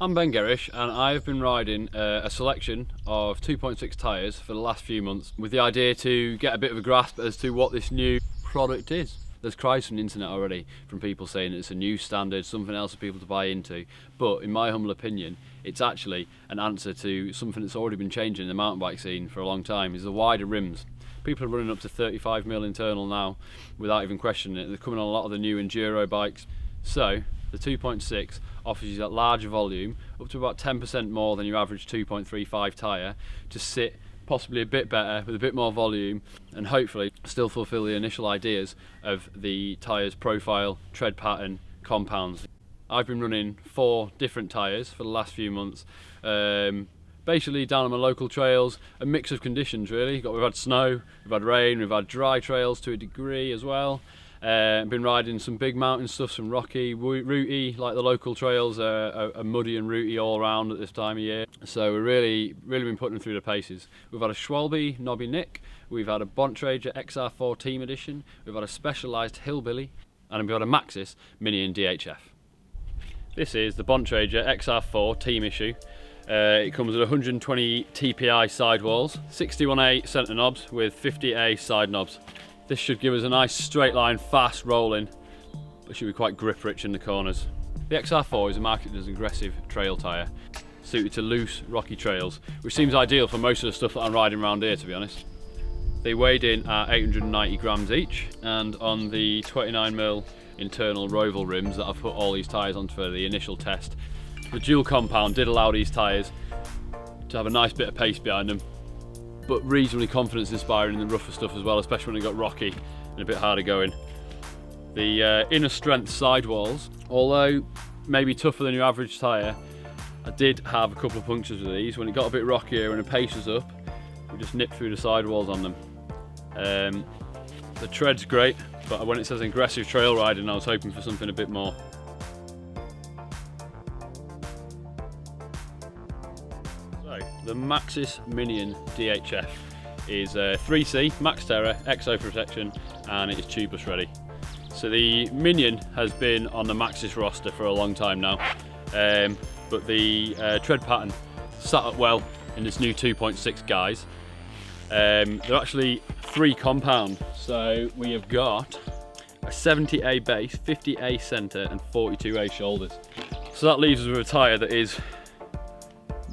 I'm Ben Gerrish and I've been riding a selection of 2.6 tyres for the last few months with the idea to get a bit of a grasp as to what this new product is. There's cries from the internet already from people saying it's a new standard, something else for people to buy into, but in my humble opinion it's actually an answer to something that's already been changing in the mountain bike scene for a long time, is the wider rims. People are running up to 35mm internal now without even questioning it. They're coming on a lot of the new enduro bikes. So the 2.6 offers you that larger volume, up to about 10% more than your average 2.35 tyre, to sit possibly a bit better with a bit more volume and hopefully still fulfill the initial ideas of the tyre's profile, tread pattern, compounds. I've been running 4 different tyres for the last few months, basically down on my local trails, a mix of conditions really. We've had snow, we've had rain, we've had dry trails to a degree as well. Been riding some big mountain stuff, some rocky, rooty, like the local trails are muddy and rooty all around at this time of year. So we're really been putting them through the paces. We've had a Schwalbe Nobby Nic, we've had a Bontrager XR4 Team Edition, we've had a Specialized Hillbilly, and we've had a Maxxis Minion DHF. This is the Bontrager XR4 Team issue. It comes with 120 TPI sidewalls, 61A centre knobs with 50A side knobs. This should give us a nice straight line, fast rolling, but should be quite grip rich in the corners. The XR4 is marketed as an aggressive trail tyre, suited to loose, rocky trails, which seems ideal for most of the stuff that I'm riding around here, to be honest. They weighed in at 890 grams each, and on the 29mm internal Roval rims that I've put all these tyres on for the initial test, the dual compound did allow these tyres to have a nice bit of pace behind them, but reasonably confidence inspiring in the rougher stuff as well, especially when it got rocky and a bit harder going. The inner strength sidewalls, although maybe tougher than your average tyre, I did have a couple of punctures with these. When it got a bit rockier and the pace was up, we just nipped through the sidewalls on them. The tread's great, but when it says aggressive trail riding, I was hoping for something a bit more. The Maxxis Minion DHF is 3C, Max Terra, EXO protection, and it is tubeless ready. So the Minion has been on the Maxxis roster for a long time now, but the tread pattern sat up well in this new 2.6 guys. They're actually 3 compound, so we have got a 70A base, 50A centre and 42A shoulders. So that leaves us with a tyre that is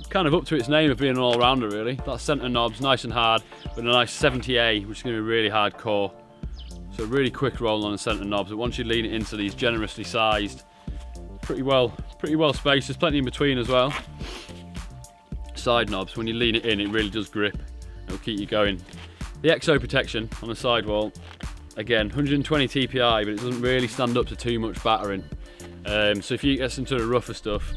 kind of up to its name of being an all-rounder really. That centre knob's nice and hard with a nice 70A, which is going to be really hardcore. So really quick roll on the centre knobs, but once you lean it into these generously sized, pretty well spaced, there's plenty in between as well. Side knobs, when you lean it in, it really does grip. It'll keep you going. The EXO protection on the sidewall, again 120 TPI, but it doesn't really stand up to too much battering. So if you get into the rougher stuff,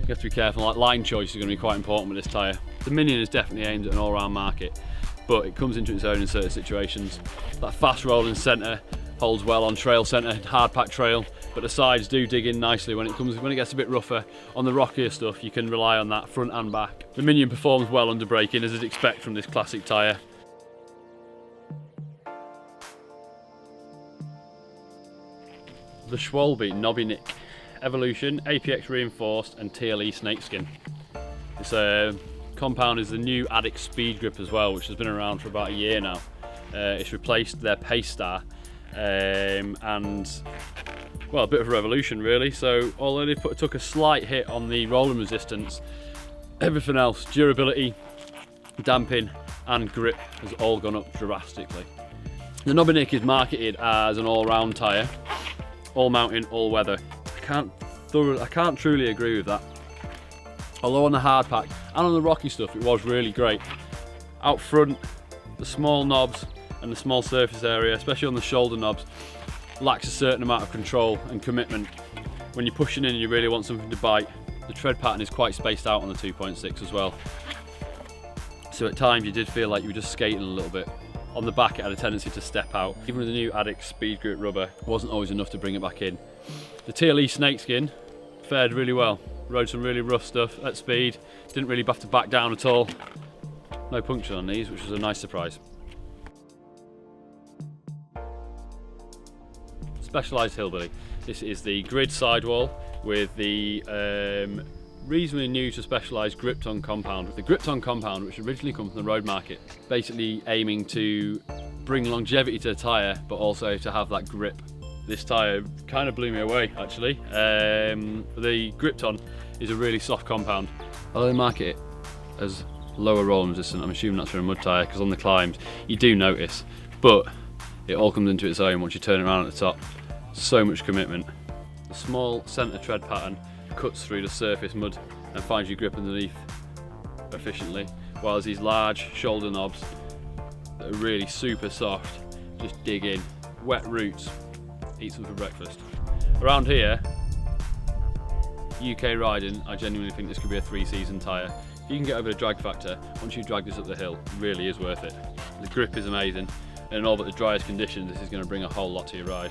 you have to be careful. Like line choice is going to be quite important with this tyre. The Minion is definitely aimed at an all-round market, but it comes into its own in certain situations. That fast rolling centre holds well on trail centre, hard packed trail, but the sides do dig in nicely when it gets a bit rougher. On the rockier stuff, you can rely on that front and back. The Minion performs well under braking, as you'd expect from this classic tyre. The Schwalbe Nobby Nic Evolution, APX reinforced and TLE snakeskin. This compound is the new Addict speed grip as well, which has been around for about a year now. It's replaced their Pace Star, and well, a bit of a revolution really. So although they took a slight hit on the rolling resistance, everything else, durability, damping and grip, has all gone up drastically. The Nobby Nic is marketed as an all-round tyre, all mountain, all weather. I can't truly agree with that. Although on the hard pack and on the rocky stuff it was really great. Out front, the small knobs and the small surface area, especially on the shoulder knobs, lacks a certain amount of control and commitment. When you're pushing in and you really want something to bite, the tread pattern is quite spaced out on the 2.6 as well. So at times you did feel like you were just skating a little bit. On the back it had a tendency to step out. Even with the new Addict speed grip rubber, it wasn't always enough to bring it back in. The TLE snakeskin fared really well. Rode some really rough stuff at speed, didn't really have to back down at all. No puncture on these, which was a nice surprise. Specialized Hillbilly. This is the grid sidewall with the reasonably new to Specialized Grip-On compound. The Grip-On compound, which originally comes from the road market, basically aiming to bring longevity to the tyre, but also to have that grip. This tyre kind of blew me away, actually. The Grip-On is a really soft compound. Although they market it as lower rolling resistant, I'm assuming that's for a mud tyre, because on the climbs you do notice, but it all comes into its own once you turn it around at the top. So much commitment. The small centre tread pattern cuts through the surface mud and finds your grip underneath efficiently, whilst these large shoulder knobs that are really super soft just dig in. Wet roots, eat some for breakfast. Around here, UK riding, I genuinely think this could be a 3-season tyre. If you can get over the drag factor, once you drag this up the hill, it really is worth it. The grip is amazing, and in all but the driest conditions, this is going to bring a whole lot to your ride.